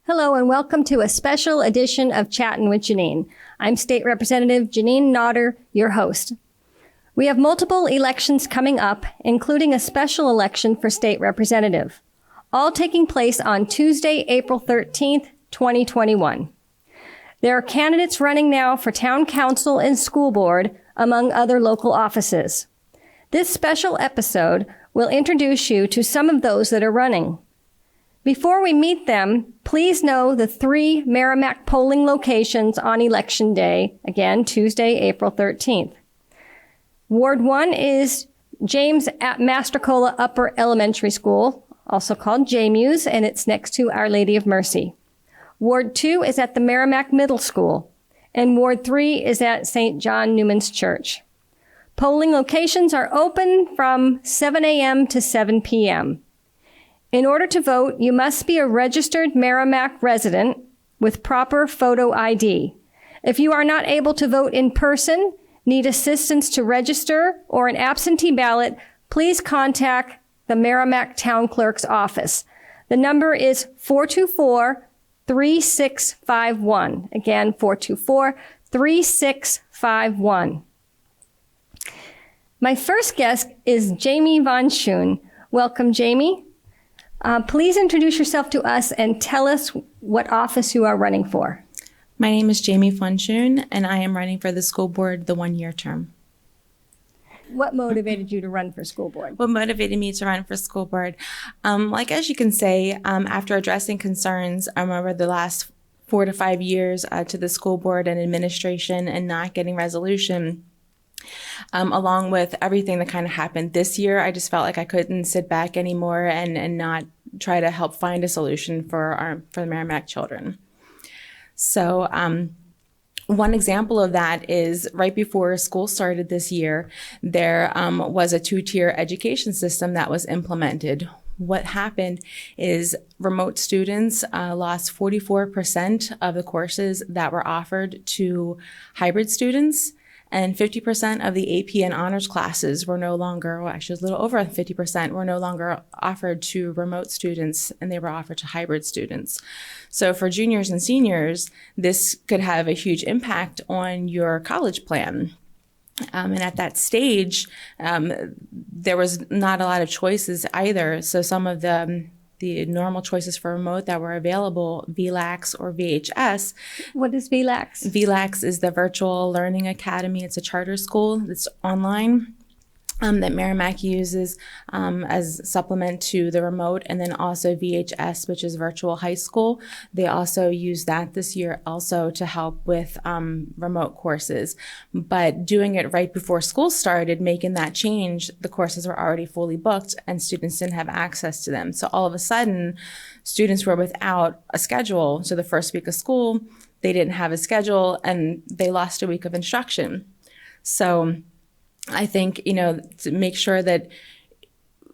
Hello and welcome to a special edition of Chattin' with Janine. I'm State Representative Janine Nodder, your host. We have multiple elections coming up, including a special election for state representative, all taking place on Tuesday, April 13th, 2021. There are candidates running now for town council and school board, among other local offices. This special episode will introduce you to some of those that are running. Before we meet them, please know the 3 Merrimack polling locations on Election Day, again, Tuesday, April 13th. Ward 1 is James at Mastercola Upper Elementary School, also called JMUS, and it's next to Our Lady of Mercy. Ward 2 is at the Merrimack Middle School, and Ward 3 is at St. John Newman's Church. Polling locations are open from 7 a.m. to 7 p.m. In order to vote, you must be a registered Merrimack resident with proper photo ID. If you are not able to vote in person, need assistance to register, or an absentee ballot, please contact the Merrimack Town Clerk's office. The number is 424-3651. Again, 424-3651. My first guest is Jamie von Schoen. Welcome, Jamie. Please introduce yourself to us and tell us what office you are running for. My name is Jamie von Schoen, and I am running for the school board the 1-year term. What motivated you to run for school board? What motivated me to run for school board? As you can say, after addressing concerns over the last 4 to 5 years to the school board and administration and not getting resolution, along with everything that kind of happened this year, I just felt like I couldn't sit back anymore and not try to help find a solution for the Merrimack children. So one example of that is right before school started this year, there was a 2-tier education system that was implemented. What happened is remote students lost 44% of the courses that were offered to hybrid students. And 50% of the AP and honors classes were no longer, well, actually it was a little over 50%, were no longer offered to remote students, and they were offered to hybrid students. So for juniors and seniors, this could have a huge impact on your college plan. And at that stage, there was not a lot of choices either. So some of the normal choices for remote that were available, VLAX or VHS. What is VLAX? VLAX is the Virtual Learning Academy. It's a charter school that's online that Merrimack uses as supplement to the remote, and then also VHS, which is Virtual High School. They also use that this year also to help with remote courses. But doing it right before school started, making that change, the courses were already fully booked and students didn't have access to them. So all of a sudden, students were without a schedule. So the first week of school, they didn't have a schedule and they lost a week of instruction. So I think, to make sure that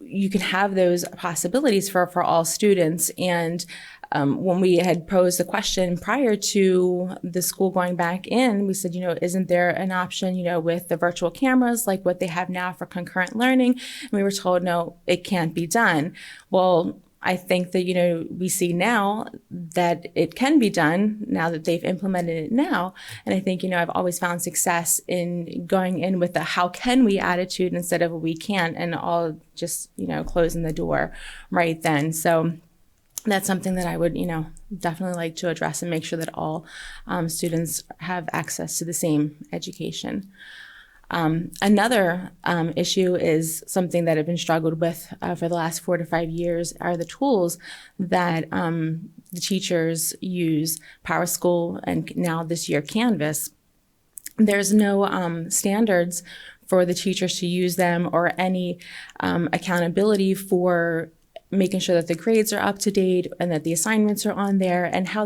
you can have those possibilities for all students. And when we had posed the question prior to the school going back in, we said, isn't there an option, with the virtual cameras like what they have now for concurrent learning? And we were told, no, it can't be done. Well, I think that, we see now that it can be done now that they've implemented it now. And I think, I've always found success in going in with the how can we attitude instead of a we can't, and all just, closing the door right then. So that's something that I would, definitely like to address and make sure that all students have access to the same education. Another issue is something that I've been struggled with for the last 4 to 5 years are the tools that the teachers use, PowerSchool and now this year Canvas. There's no standards for the teachers to use them or any accountability for making sure that the grades are up to date and that the assignments are on there, and how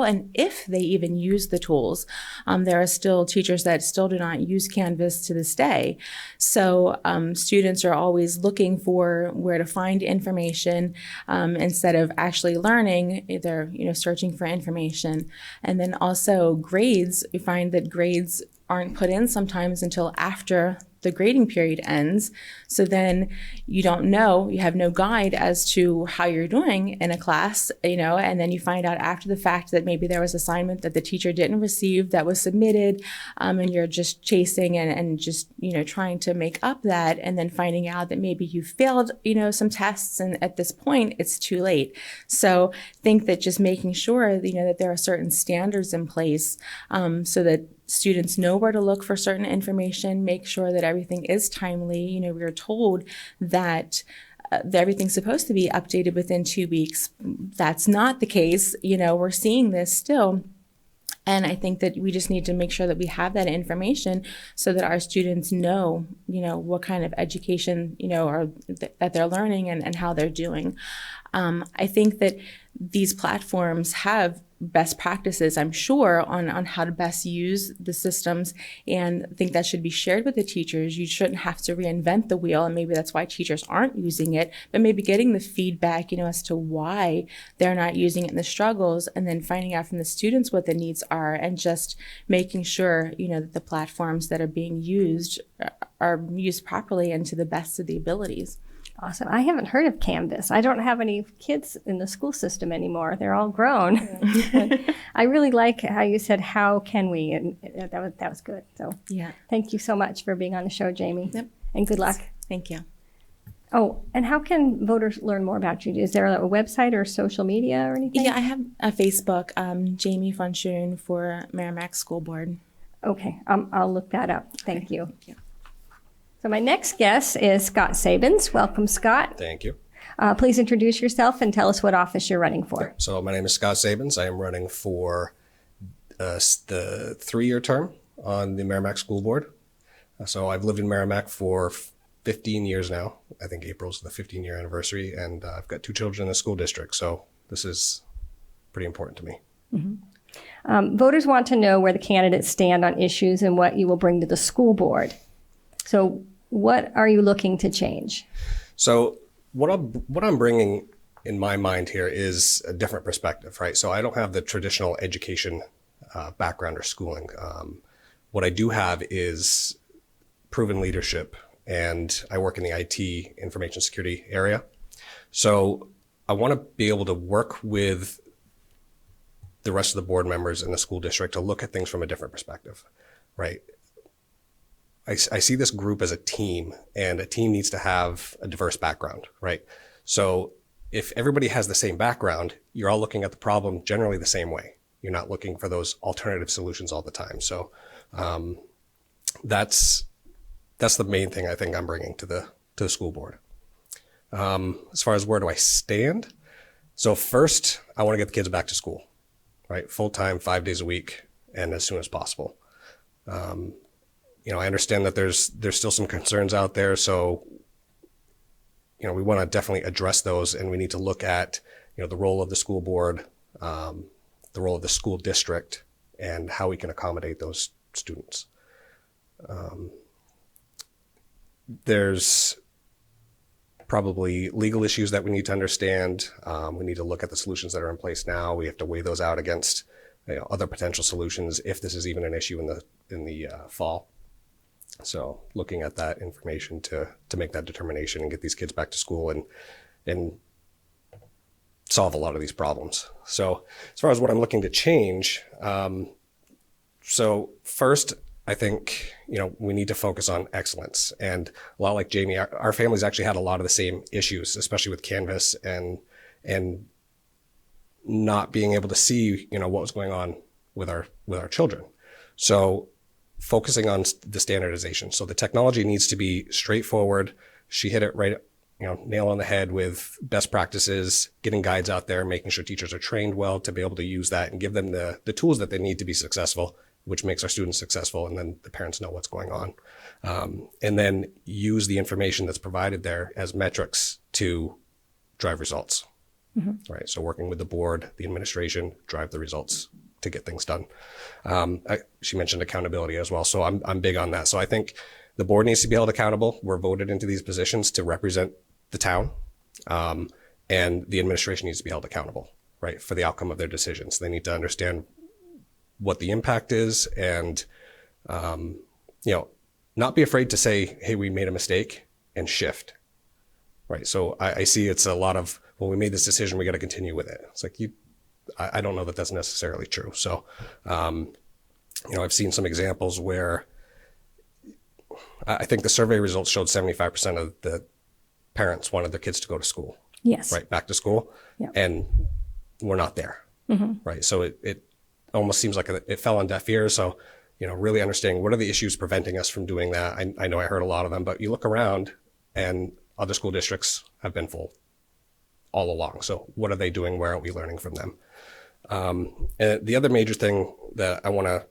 and if they even use the tools. There are still teachers that still do not use Canvas to this day. So students are always looking for where to find information instead of actually learning. They're searching for information. And then also grades, we find that grades aren't put in sometimes until after the grading period ends. So then you don't know, you have no guide as to how you're doing in a class, and then you find out after the fact that maybe there was assignment that the teacher didn't receive that was submitted, and you're just chasing and just, trying to make up that, and then finding out that maybe you failed, some tests, and at this point it's too late. So think that just making sure, that there are certain standards in place, so that students know where to look for certain information, make sure that everything is timely. We are told that everything's supposed to be updated within 2 weeks. That's not the case. We're seeing this still. And I think that we just need to make sure that we have that information so that our students know, what kind of education, that they're learning and how they're doing. I think that these platforms have best practices, I'm sure, on how to best use the systems, and I think that should be shared with the teachers. You shouldn't have to reinvent the wheel, and maybe that's why teachers aren't using it, but maybe getting the feedback, as to why they're not using it and the struggles, and then finding out from the students what the needs are, and just making sure, that the platforms that are being used are used properly and to the best of the abilities. Awesome. I haven't heard of Canvas. I don't have any kids in the school system anymore. They're all grown. Yeah. I really like how you said, how can we? And that was good. So yeah, thank you so much for being on the show, Jamie. Yep. And good luck. Thank you. Oh, and how can voters learn more about you? Is there a website or social media or anything? Yeah, I have a Facebook, Jamie von Schoen for Merrimack School Board. Okay. I'll look that up. Thank you. Thank you. So my next guest is Scott Sabans. Welcome, Scott. Thank you. Please introduce yourself and tell us what office you're running for. So my name is Scott Sabans. I am running for the 3-year term on the Merrimack School Board. So I've lived in Merrimack for 15 years now. I think April's the 15-year anniversary, and I've got 2 children in the school district. So this is pretty important to me. Mm-hmm. Voters want to know where the candidates stand on issues and what you will bring to the school board. So what are you looking to change? So what I'm bringing in my mind here is a different perspective, right? So I don't have the traditional education background or schooling. What I do have is proven leadership, and I work in the IT information security area. So I want to be able to work with the rest of the board members in the school district to look at things from a different perspective, right? I see this group as a team, and a team needs to have a diverse background, right? So if everybody has the same background, you're all looking at the problem generally the same way. You're not looking for those alternative solutions all the time. So that's the main thing I think I'm bringing to the school board. As far as where do I stand? So first, I want to get the kids back to school, right? Full-time, 5 days a week, and as soon as possible. I understand that there's still some concerns out there. So, we want to definitely address those, and we need to look at, the role of the school board, the role of the school district, and how we can accommodate those students. There's probably legal issues that we need to understand. We need to look at the solutions that are in place now. We have to weigh those out against other potential solutions if this is even an issue in the fall. So looking at that information to make that determination and get these kids back to school and solve a lot of these problems. So as far as what I'm looking to change, so first, I think, we need to focus on excellence. And a lot like Jamie, our families actually had a lot of the same issues, especially with Canvas and not being able to see, what was going on with our children. So focusing on the standardization. So the technology needs to be straightforward. She hit it right, nail on the head with best practices, getting guides out there, making sure teachers are trained well to be able to use that and give them the tools that they need to be successful, which makes our students successful. And then the parents know what's going on. And then use the information that's provided there as metrics to drive results, right? So working with the board, the administration, drive the results to get things done. She mentioned accountability as well. So I'm big on that. So I think the board needs to be held accountable. We're voted into these positions to represent the town. And the administration needs to be held accountable, right, for the outcome of their decisions. They need to understand what the impact is and, not not be afraid to say, hey, we made a mistake, and shift. Right. So I see it's a lot of, well, we made this decision, we got to continue with it. It's like I don't know that that's necessarily true. So, I've seen some examples where I think the survey results showed 75% of the parents wanted their kids to go to school. Yes. Right. Back to school. Yep. And we're not there. Right. So it almost seems like it fell on deaf ears. So, really understanding what are the issues preventing us from doing that. I know I heard a lot of them, but you look around and other school districts have been full all along. So what are they doing? Where aren't we learning from them? And the other major thing that I want to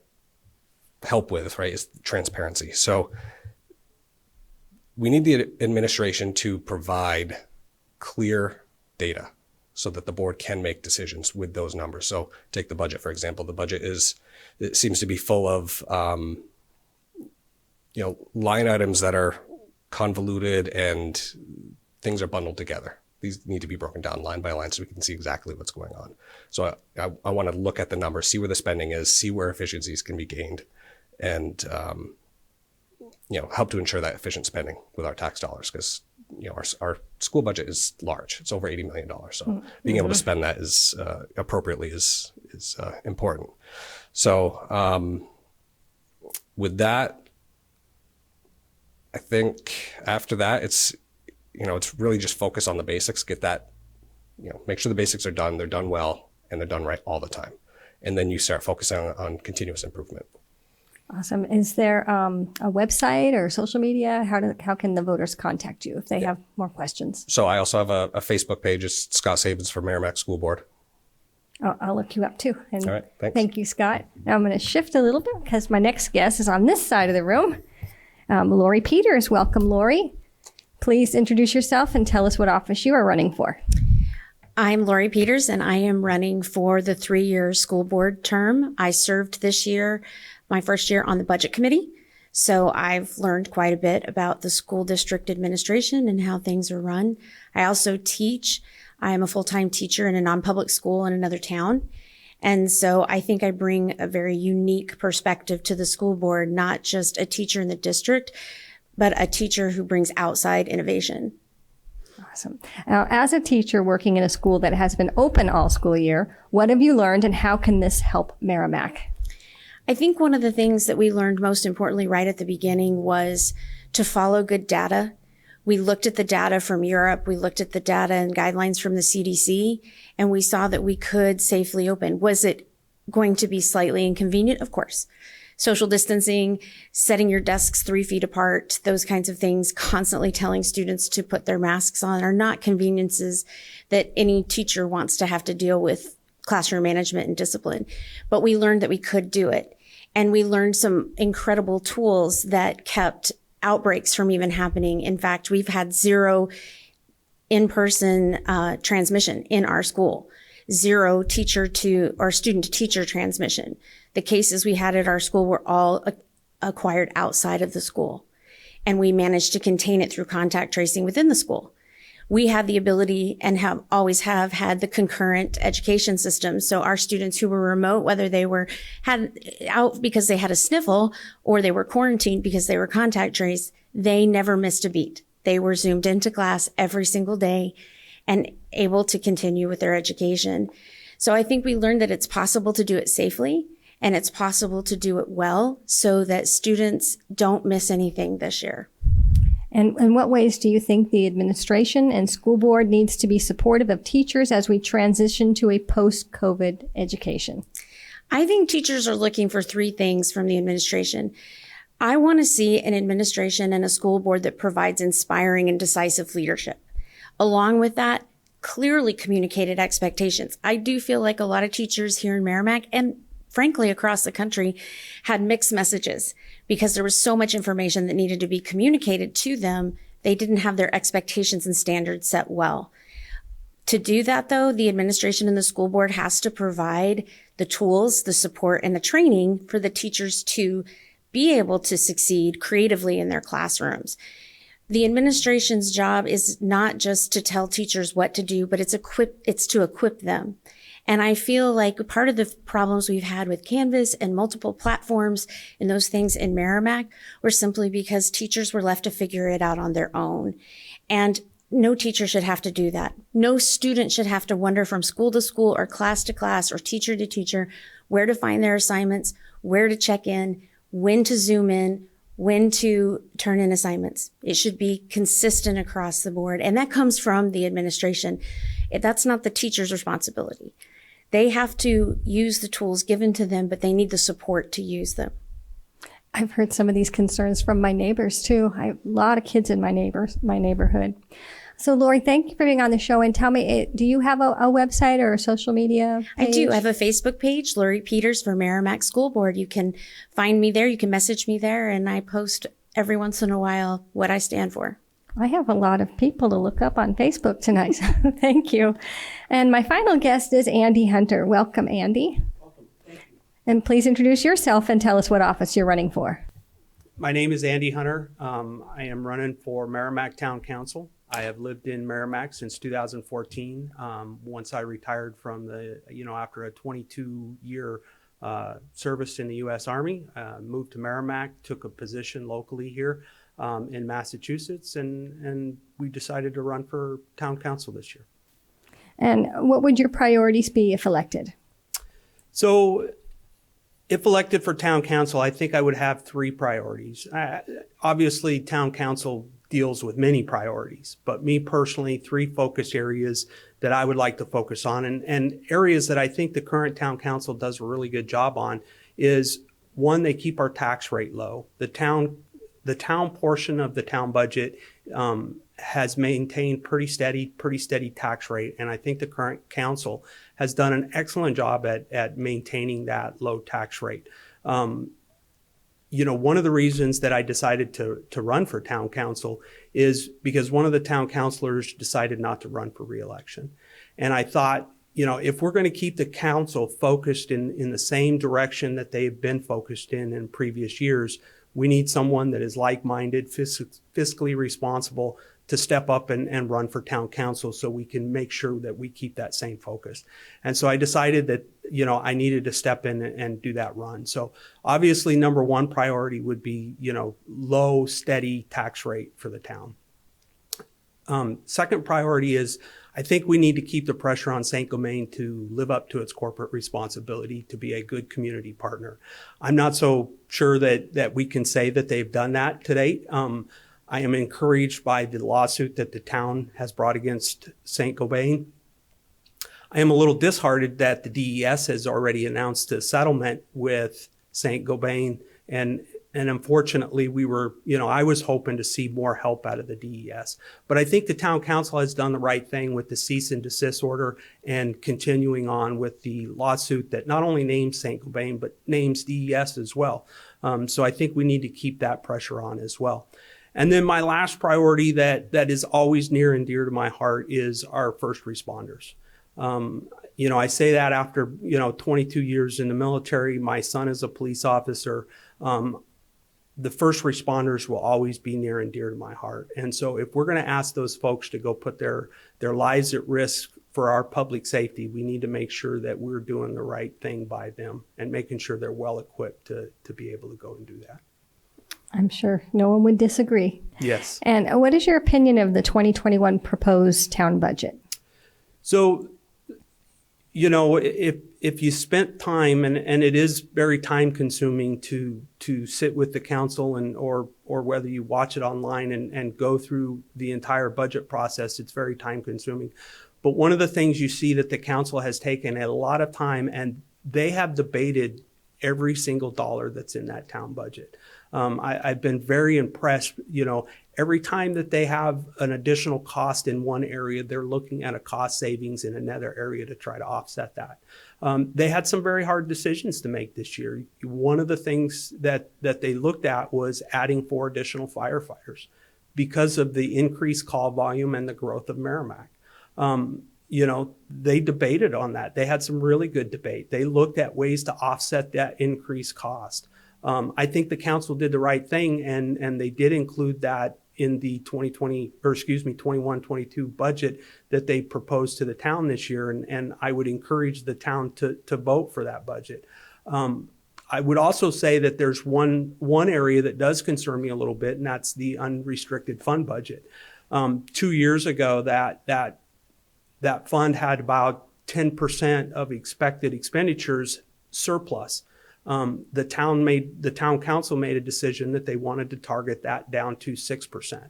help with, right, is transparency. So we need the administration to provide clear data so that the board can make decisions with those numbers. So take the budget, for example. The budget it seems to be full of, line items that are convoluted and things are bundled together. These need to be broken down line by line so we can see exactly what's going on. So I want to look at the numbers, see where the spending is, see where efficiencies can be gained, and help to ensure that efficient spending with our tax dollars, because our school budget is large. It's over $80 million. So being able to spend that is appropriately is important. So with that, I think after that, it's really just focus on the basics, get that, make sure the basics are done, they're done well, and they're done right all the time. And then you start focusing on continuous improvement. Awesome. Is there a website or social media? How can the voters contact you if they have more questions? So I also have a Facebook page. It's Scott Sabans for Merrimack School Board. Oh, I'll look you up too. And all right. Thanks. Thank you, Scott. Now I'm going to shift a little bit because my next guest is on this side of the room. Lori Peters. Welcome, Lori. Please introduce yourself and tell us what office you are running for. I'm Lori Peters, and I am running for the 3-year school board term. I served this year, my first year on the budget committee. So I've learned quite a bit about the school district administration and how things are run. I also teach. I am a full-time teacher in a non-public school in another town. And so I think I bring a very unique perspective to the school board, not just a teacher in the district, but a teacher who brings outside innovation. Awesome. Now, as a teacher working in a school that has been open all school year, what have you learned and how can this help Merrimack? I think one of the things that we learned most importantly right at the beginning was to follow good data. We looked at the data from Europe. We looked at the data and guidelines from the CDC, and we saw that we could safely open. Was it going to be slightly inconvenient? Of course. Social distancing, setting your desks 3 feet apart, those kinds of things, constantly telling students to put their masks on are not conveniences that any teacher wants to have to deal with classroom management and discipline. But we learned that we could do it. And we learned some incredible tools that kept outbreaks from even happening. In fact, we've had 0 in-person transmission in our school, 0 teacher to or student to teacher transmission. The cases we had at our school were all acquired outside of the school, and we managed to contain it through contact tracing within the school. We have the ability and always have had the concurrent education system. So our students who were remote, whether they had out because they had a sniffle or they were quarantined because they were contact traced, they never missed a beat. They were zoomed into class every single day and able to continue with their education. So I think we learned that it's possible to do it safely and it's possible to do it well so that students don't miss anything this year. And in what ways do you think the administration and school board needs to be supportive of teachers as we transition to a post-COVID education? I think teachers are looking for 3 things from the administration. I want to see an administration and a school board that provides inspiring and decisive leadership. Along with that, clearly communicated expectations. I do feel like a lot of teachers here in Merrimack and frankly across the country had mixed messages because there was so much information that needed to be communicated to them. They didn't have their expectations and standards set well. To do that, though, the administration and the school board has to provide the tools, the support, and the training for the teachers to be able to succeed creatively in their classrooms. The administration's job is not just to tell teachers what to do, but it's to equip them. And I feel like part of the problems we've had with Canvas and multiple platforms and those things in Merrimack were simply because teachers were left to figure it out on their own. And no teacher should have to do that. No student should have to wonder from school to school or class to class or teacher to teacher where to find their assignments, where to check in, when to zoom in, when to turn in assignments. It should be consistent across the board. And that comes from the administration. That's not the teacher's responsibility. They have to use the tools given to them, but they need the support to use them. I've heard some of these concerns from my neighbors too. I have a lot of kids in my neighborhood. So Lori, thank you for being on the show. And tell me, do you have a website or a social media page? I do. I have a Facebook page, Lori Peters for Merrimack School Board. You can find me there. You can message me there. And I post every once in a while what I stand for. I have a lot of people to look up on Facebook tonight. Thank you. And my final guest is Andy Hunter. Welcome, Andy. Welcome. Thank you. And please introduce yourself and tell us what office you're running for. My name is Andy Hunter. I am running for Merrimack Town Council. I have lived in Merrimack since 2014. Once I retired from after a 22-year service in the U.S. Army, moved to Merrimack, took a position locally here in Massachusetts, and we decided to run for town council this year. And what would your priorities be if elected? So if elected for town council, I think I would have three priorities. Obviously, town council deals with many priorities, but me personally, three focus areas that I would like to focus on, and areas that I think the current town council does a really good job on is, one, they keep our tax rate low. The town portion of the town budget has maintained pretty steady tax rate, and I think the current council has done an excellent job at maintaining that low tax rate. One of the reasons that I decided to run for town council is because one of the town councilors decided not to run for re-election. And I thought, if we're going to keep the council focused in the same direction that they've been focused in previous years, we need someone that is like-minded, fiscally responsible to step up and run for town council so we can make sure that we keep that same focus. And so I decided that, I needed to step in and do that run. So obviously, number one priority would be, low, steady tax rate for the town. Second priority is, I think we need to keep the pressure on Saint-Gobain to live up to its corporate responsibility to be a good community partner. I'm not so sure that we can say that they've done that to date. I am encouraged by the lawsuit that the town has brought against Saint-Gobain. I am a little disheartened that the DES has already announced a settlement with Saint-Gobain, and unfortunately I was hoping to see more help out of the DES. But I think the town council has done the right thing with the cease and desist order and continuing on with the lawsuit that not only names Saint-Gobain, but names DES as well. So I think we need to keep that pressure on as well. And then my last priority that is always near and dear to my heart is our first responders. I say that after, 22 years in the military. My son is a police officer. The first responders will always be near and dear to my heart. And so if we're going to ask those folks to go put their lives at risk for our public safety, we need to make sure that we're doing the right thing by them and making sure they're well equipped to be able to go and do that. I'm sure no one would disagree. Yes. And what is your opinion of the 2021 proposed town budget? So, if you spent time, and it is very time consuming to sit with the council or whether you watch it online and go through the entire budget process, it's very time consuming. But one of the things you see that the council has taken a lot of time, and they have debated every single dollar that's in that town budget. I've been very impressed. Every time that they have an additional cost in one area, they're looking at a cost savings in another area to try to offset that. They had some very hard decisions to make this year. One of the things that they looked at was adding 4 additional firefighters because of the increased call volume and the growth of Merrimack. They debated on that. They had some really good debate. They looked at ways to offset that increased cost. I think the council did the right thing, and they did include that in the 21-22 budget that they proposed to the town this year. And I would encourage the town to vote for that budget. I would also say that there's one area that does concern me a little bit, and that's the unrestricted fund budget. 2 years ago, that fund had about 10% of expected expenditures surplus. The town council made a decision that they wanted to target that down to 6%.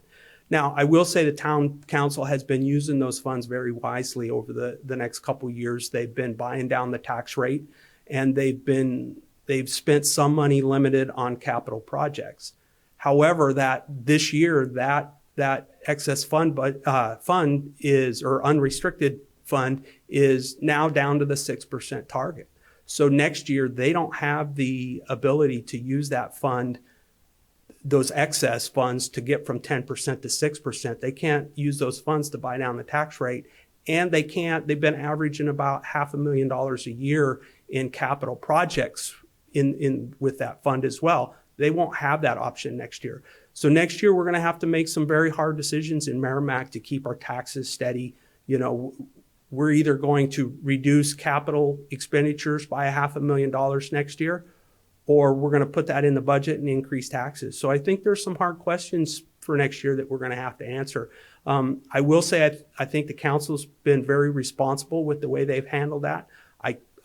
Now, I will say the town council has been using those funds very wisely over the next couple of years. They've been buying down the tax rate, and they've spent some money limited on capital projects. However, that this year, that excess fund or unrestricted fund is now down to the 6% target. So next year, they don't have the ability to use that fund, those excess funds, to get from 10% to 6%. They can't use those funds to buy down the tax rate. And they've been averaging about $500,000 a year in capital projects with that fund as well. They won't have that option next year. So next year, we're going to have to make some very hard decisions in Merrimack to keep our taxes steady. We're either going to reduce capital expenditures by $500,000 next year, or we're going to put that in the budget and increase taxes. So I think there's some hard questions for next year that we're going to have to answer. I will say I think the council's been very responsible with the way they've handled that.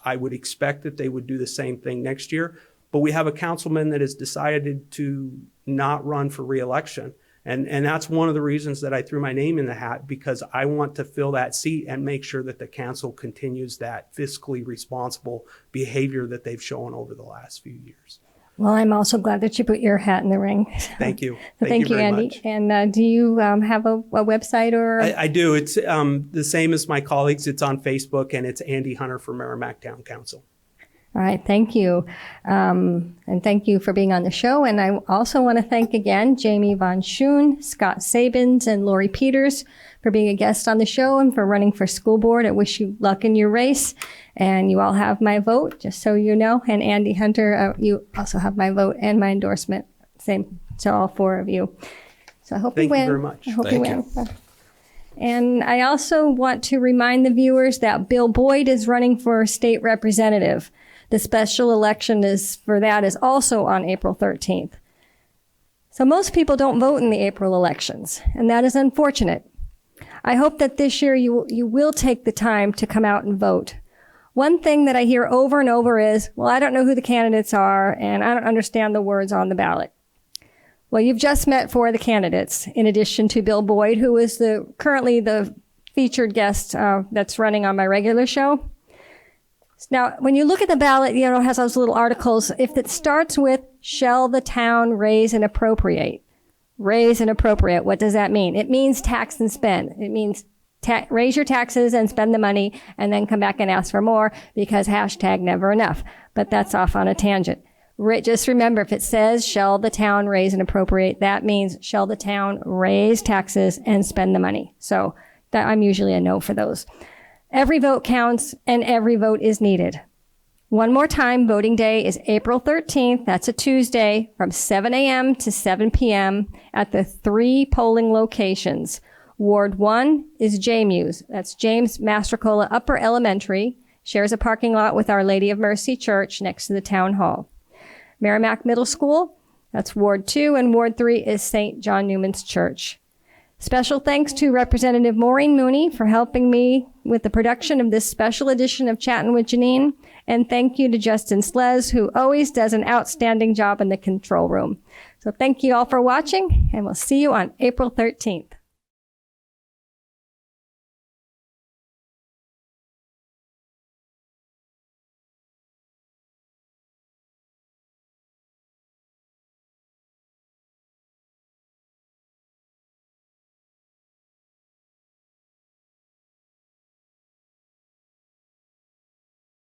I would expect that they would do the same thing next year. But we have a councilman that has decided to not run for re-election. And that's one of the reasons that I threw my name in the hat, because I want to fill that seat and make sure that the council continues that fiscally responsible behavior that they've shown over the last few years. Well, I'm also glad that you put your hat in the ring. Thank you. Thank you, very Andy. much. And do you have a website or? I do. It's the same as my colleagues. It's on Facebook, and it's Andy Hunter for Merrimack Town Council. All right, thank you. And thank you for being on the show. And I also want to thank again Jamie Von Schoen, Scott Sabans, and Lori Peters for being a guest on the show and for running for school board. I wish you luck in your race. And you all have my vote, just so you know. And Andy Hunter, you also have my vote and my endorsement. Same to all four of you. So I hope you win. Thank you very much. I hope you win. And I also want to remind the viewers that Bill Boyd is running for state representative. The special election is also on April 13th. So most people don't vote in the April elections, and that is unfortunate. I hope that this year you will take the time to come out and vote. One thing that I hear over and over is, well, I don't know who the candidates are, and I don't understand the words on the ballot. Well, you've just met four of the candidates, in addition to Bill Boyd, who is currently the featured guest that's running on my regular show. Now, when you look at the ballot, it has those little articles. If it starts with, shall the town raise and appropriate? Raise and appropriate, what does that mean? It means tax and spend. It means raise your taxes and spend the money and then come back and ask for more, because hashtag never enough. But that's off on a tangent. Just remember, if it says, shall the town raise and appropriate, that means, shall the town raise taxes and spend the money? So I'm usually a no for those. Every vote counts, and every vote is needed. One more time, voting day is April 13th. That's a Tuesday, from 7 a.m. to 7 p.m. at the 3 polling locations. Ward 1 is JMU's. That's James Mastrocola Upper Elementary. Shares a parking lot with Our Lady of Mercy Church next to the town hall. Merrimack Middle School, that's Ward 2, and Ward 3 is St. John Newman's Church. Special thanks to Representative Maureen Mooney for helping me with the production of this special edition of Chattin' with Janine. And thank you to Justin Slez, who always does an outstanding job in the control room. So thank you all for watching, and we'll see you on April 13th.